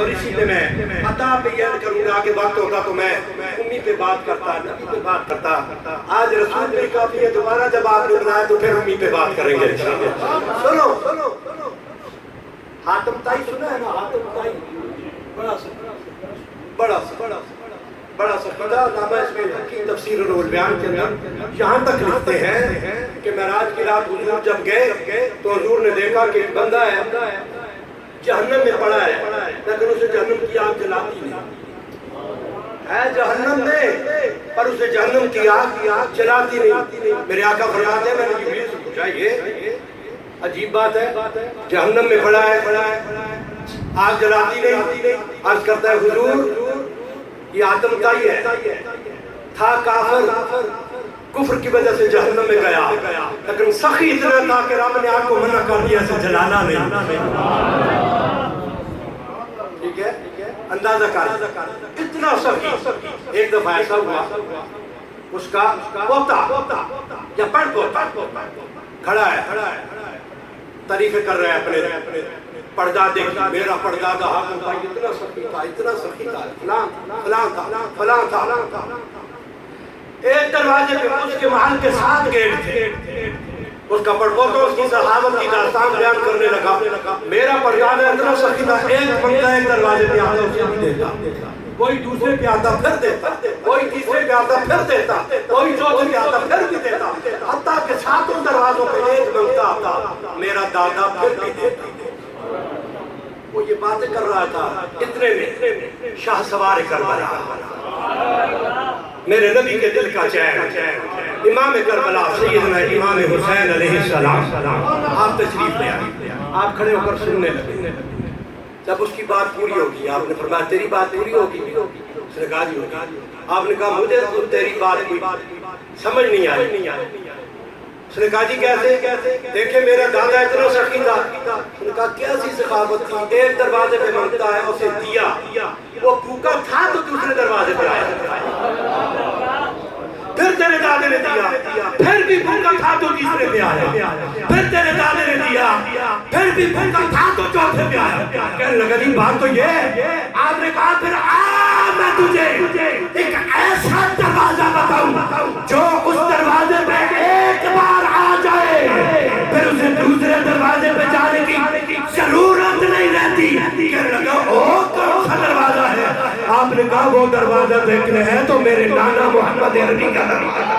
اور اسی لیے میں عطا پہ یاد کروں گا کہ وقت ہوتا تو میں امی پہ بات کرتا، نبی پہ بات کرتا۔ آج رسول پہ کافی ہے، دوبارہ جب آپ نے بنایا تو پھر امی پہ بات کریں گے انشاءاللہ۔ سنو حاتم طائی سنا ہے نا؟ حاتم طائی بڑا سفیدہ علامہ اسماعیل کی تفسیر روح البیان کے اندر یہاں تک لکھتے ہیں کہ معراج کی رات حضور جب گئے تو حضور نے دیکھا کہ ایک بندہ ہے جہنم میں پڑا ہے، لیکن اسے جہنم کی آگ جلاتی نہیں ہے، جہنم میں پر اسے جہنم کی آگ جلاتی نہیں۔ میرے آقا فرماتے ہیں، میں نے جبریل سے پوچھا یہ عجیب بات ہے، جہنم میں پڑا ہے آگ جلاتی نہیں۔ عرض کرتا ہے حضور یہ آدم طائی ہے، تھا کافر، کفر کی وجہ سے جہنم میں گیا، لیکن سخی اتنا تھا کہ رب نے آگ کو منع کر دیا، اسے جلانا نہیں۔ ٹھیک ہے، اندازہ کر اتنا سخی۔ ایک دفعہ ایسا ہوا، اس کا پوتا یا پڑ پوتا کھڑا ہے، تعریفیں کر رہے ہیں اپنے پردادے کی، میرا پردادا حاتم طائی اتنا سخی تھا، اتنا سخی تھا، فلاں تھا۔ ایک دروازے پہ اس کے محل کے 7 گیٹ تھے، اس کا پڑپوتا اس کی صحابت کی داستان بیان کرنے لگا، میرا پردادا اتنا سخی تھا، ایک بندہ ایک دروازے پہ آتا اسے بھی دیتا، کوئی دوسرے پہ آتا پھر دیتا، کوئی تیسرے پہ آتا پھر دیتا، کوئی چوتھے پہ آتا پھر بھی دیتا، حتیٰ کہ 7 دروازوں پہ ایک منگتا آتا، میرا دادا پھر بھی دیتا۔ وہ یہ باتیں کر رہا تھا، اتنے میں شاہ سوار کربلا، میرے نبی کے دل کا چین، امام کربلا سیدنا امام حسین علیہ السلام، آپ تشریف لے آئے، آپ کھڑے ہو کر سننے لگے۔ جب اس کی بات پوری ہوگی، آپ نے فرمایا تیری بات پوری ہوگی؟ اس نے کہا جی ہوگی۔ آپ نے کہا مجھے تو تیری بات کوئی سمجھ نہیں آئی۔ اس نے کہا جی کیسے؟ دیکھیں میرا دادا اتنا سخی تھا۔ اس نے کہا کیسی سخاوت تھی، ایک دروازے پہ منگتا ہے اسے دیا، وہ بھوکا تھا تو دوسرے دروازے پہ آیا، پھر تیرے دادے نے دیا، پھر بھی بھوکا تھا تو تیسرے پہ آیا، پھر تیرے دادے نے دیا، پھر بھی بھوکا تھا تو چوتھے پہ آیا۔ کہنے لگا جی بات تو یہ ہے۔ آپ نے کہا پھر میں تجھے ایک ایسا دروازہ بتاؤں جو اس دروازے پہ ایک بار آ جائے پھر اسے دوسرے دروازے پہ جانے کی ضرورت نہیں رہتی۔ کہنے لگا او کون سا دروازہ ہے؟ آپ نے کہا وہ دروازہ دیکھنے ہے تو میرے نانا محمد عربی کا دروازہ۔